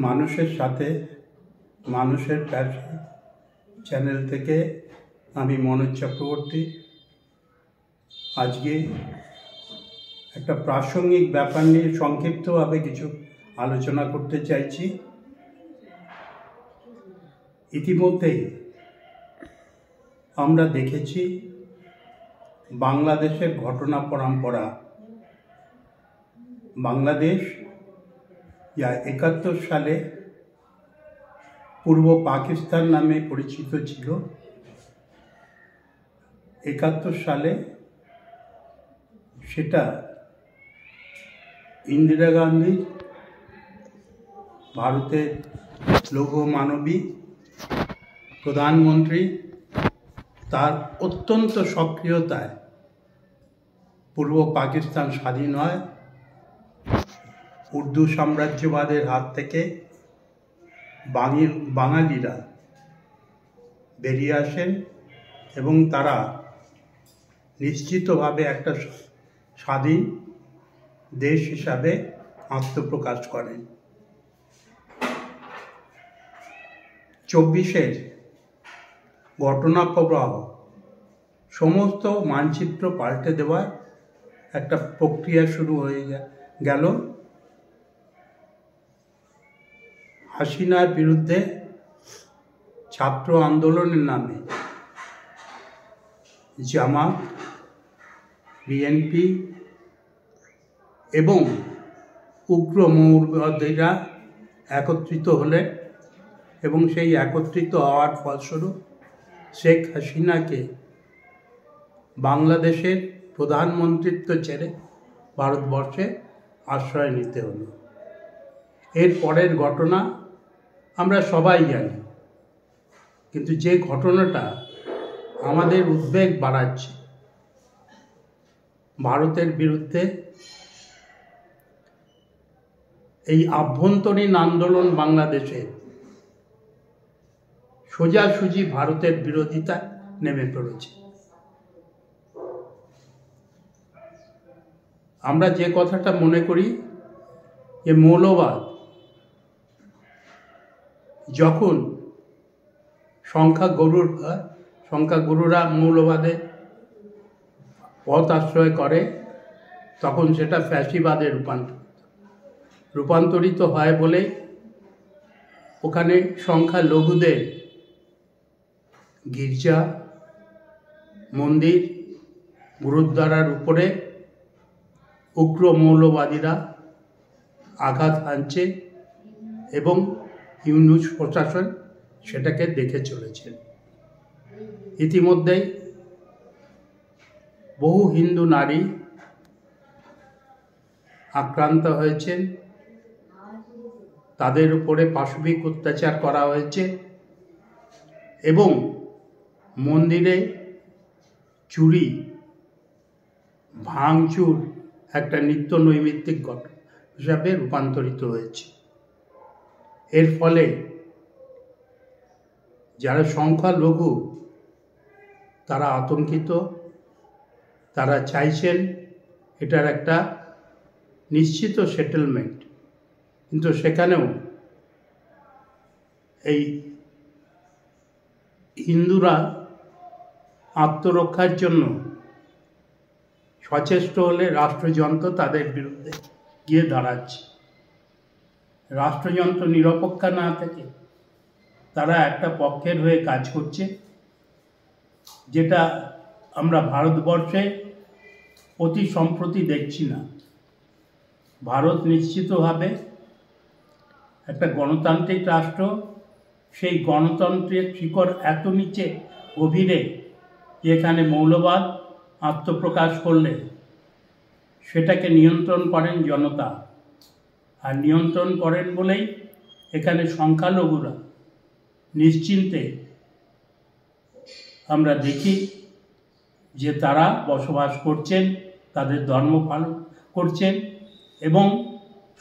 মানুষের সাথে মানুষের পাশে চ্যানেল থেকে আমি মনোজ চক্রবর্তী আজকে একটা প্রাসঙ্গিক ব্যাপার নিয়ে সংক্ষিপ্তভাবে কিছু আলোচনা করতে চাইছি। ইতিমধ্যেই আমরা দেখেছি বাংলাদেশের ঘটনা পরম্পরা। বাংলাদেশ যা 71 সালে পূর্ব পাকিস্তান নামে পরিচিত ছিল, 71 সালে সেটা ইন্দিরা গান্ধী, ভারতের লৌহ মানবী প্রধানমন্ত্রী, তার অত্যন্ত সক্রিয়তায় পূর্ব পাকিস্তান স্বাধীন হয়। উর্দু সাম্রাজ্যবাদের হাত থেকে বাঙালিরা বেরিয়ে আসেন এবং তারা নিশ্চিতভাবে একটা স্বাধীন দেশ হিসাবে আত্মপ্রকাশ করেন। 24-এর ঘটনা প্রবাহ সমস্ত মানচিত্র পাল্টে দেওয়ার একটা প্রক্রিয়া শুরু হয়ে গেল। হাসিনার বিরুদ্ধে ছাত্র আন্দোলনের নামে জামাত, বিএনপি এবং উগ্র মৌলবাদীরা একত্রিত হলেন এবং সেই একত্রিত হওয়ার ফলস্বরূপ শেখ হাসিনাকে বাংলাদেশের প্রধানমন্ত্রিত্ব ছেড়ে ভারতবর্ষে আশ্রয় নিতে হলো। এর পরের ঘটনা আমরা সবাই জানি, কিন্তু যে ঘটনাটা আমাদের উদ্বেগ বাড়াচ্ছে, ভারতের বিরুদ্ধে এই আভ্যন্তরীণ আন্দোলন বাংলাদেশে সোজাসুজি ভারতের বিরোধিতা নেমে পড়েছে। আমরা যে কথাটা মনে করি যে মৌলবাদ যখন সংখ্যাগুরুরা মৌলবাদে পথ আশ্রয় করে, তখন সেটা ফ্যাসিবাদে রূপান্তরিত হয় বলে ওখানে সংখ্যালঘুদের গির্জা, মন্দির, গুরুদ্বারার উপরে উগ্র মৌলবাদীরা আঘাত হানছে এবং ইউনূস প্রশাসন সেটাকে দেখে চলেছেন। ইতিমধ্যেই বহু হিন্দু নারী আক্রান্ত হয়েছেন, তাদের উপরে পাশবিক অত্যাচার করা হয়েছে এবং মন্দিরে চুরি ভাঙচুর একটা নিত্য নৈমিত্তিক ঘটনা হিসাবে রূপান্তরিত হয়েছে। এর ফলে যারা সংখ্যালঘু তারা আতঙ্কিত, তারা চাইছেন এটার একটা নিশ্চিত সেটেলমেন্ট, কিন্তু সেখানেও এই হিন্দুরা আত্মরক্ষার জন্য সচেষ্ট হলে রাষ্ট্রযন্ত্র তাদের বিরুদ্ধে গিয়ে দাঁড়াচ্ছে। রাষ্ট্রযন্ত্র নিরপেক্ষ না থেকে তারা একটা পক্ষের হয়ে কাজ করছে, যেটা আমরা ভারতবর্ষে অতি সম্প্রতি দেখছি না। ভারত নিশ্চিতভাবে একটা গণতান্ত্রিক রাষ্ট্র, সেই গণতন্ত্রের শিকড় এত নিচে গভীরে যেখানে মৌলবাদ আত্মপ্রকাশ করলে সেটাকে নিয়ন্ত্রণ করেন জনতা, আর নিয়ন্ত্রণ করেন বলেই এখানে সংখ্যালঘুরা নিশ্চিন্তে আমরা দেখি যে তারা বসবাস করছেন, তাদের ধর্ম পালন করছেন এবং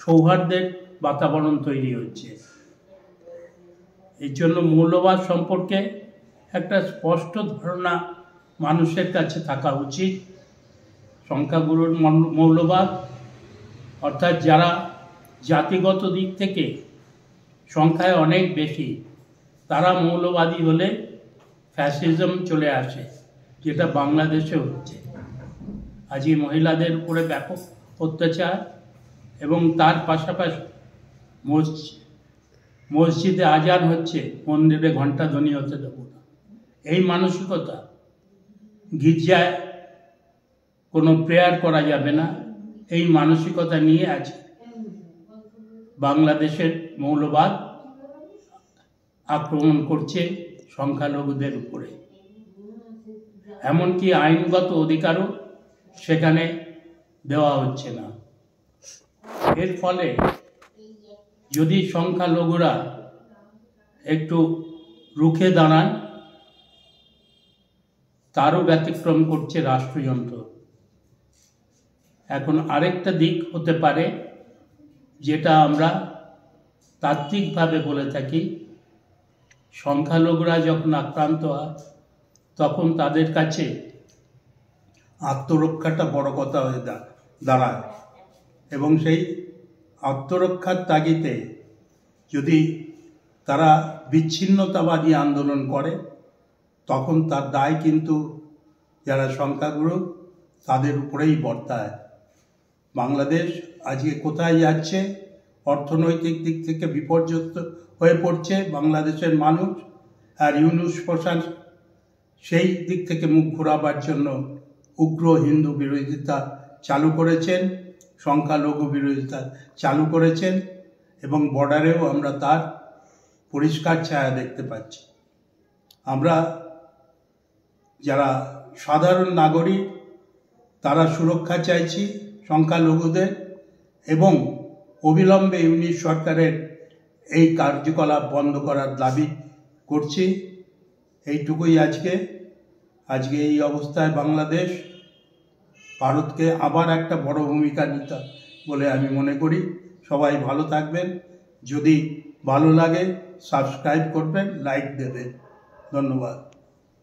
সৌহার্দ্যের বাতাবরণ তৈরি হচ্ছে। এর জন্য মৌলবাদ সম্পর্কে একটা স্পষ্ট ধারণা মানুষের কাছে থাকা উচিত। সংখ্যাগুরুর মৌলবাদ অর্থাৎ যারা জাতিগত দিক থেকে সংখ্যায় অনেক বেশি। তারা মৌলবাদী হলে ফ্যাসিজম চলে আসে, যেটা বাংলাদেশে হচ্ছে। আজকে মহিলাদের উপরে ব্যাপক অত্যাচার, এবং তার পাশাপাশি মসজিদে আজান হচ্ছে, মন্দিরে ঘণ্টা ধ্বনি হতে দেবো না, এই মানসিকতা। গির্জায় কোনো প্রেয়ার করা যাবে না, এই মানসিকতা নিয়ে আছে বাংলাদেশের মৌলবাদ আক্রমণ করছে সংখ্যালঘুদের উপরে। এমনকি আইনগত অধিকারও সেখানে দেওয়া হচ্ছে না। এর ফলে যদি সংখ্যালঘুরা একটু রুখে দাঁড়ান, তারও ব্যতিক্রম করছে রাষ্ট্রযন্ত্র। এখন আরেকটা দিক হতে পারে, যেটা আমরা তাত্ত্বিকভাবে বলে থাকি, সংখ্যালঘুরা যখন আক্রান্ত হয় তখন তাদের কাছে আত্মরক্ষাটা বড় কথা হয়ে দাঁড়ায়, এবং সেই আত্মরক্ষার তাগিদে যদি তারা বিচ্ছিন্নতাবাদী আন্দোলন করে, তখন তার দায় কিন্তু যারা সংখ্যাগুরু তাদের উপরেই বর্তায়। বাংলাদেশ আজকে কোথায় যাচ্ছে? অর্থনৈতিক দিক থেকে বিপর্যস্ত হয়ে পড়ছে বাংলাদেশের মানুষ। আর ইউনূস প্রশাসন সেই দিক থেকে মুখ ঘোরাবার জন্য উগ্র হিন্দু বিরোধিতা চালু করেছেন, সংখ্যালঘু বিরোধিতা চালু করেছেন, এবং বর্ডারেও আমরা তার পরিষ্কার ছায়া দেখতে পাচ্ছি। আমরা যারা সাধারণ নাগরিক, তারা সুরক্ষা চাইছি সংখ্যালঘুদের, এবং অবিলম্বে ইউনিট সরকারের এই কার্যকলাপ বন্ধ করার দাবি করছি। এইটুকুই আজকে এই অবস্থায় বাংলাদেশ ভারতকে আবার একটা বড় ভূমিকা নিতে বলে আমি মনে করি। সবাই ভালো থাকবেন। যদি ভালো লাগে সাবস্ক্রাইব করবেন, লাইক দেবেন। ধন্যবাদ।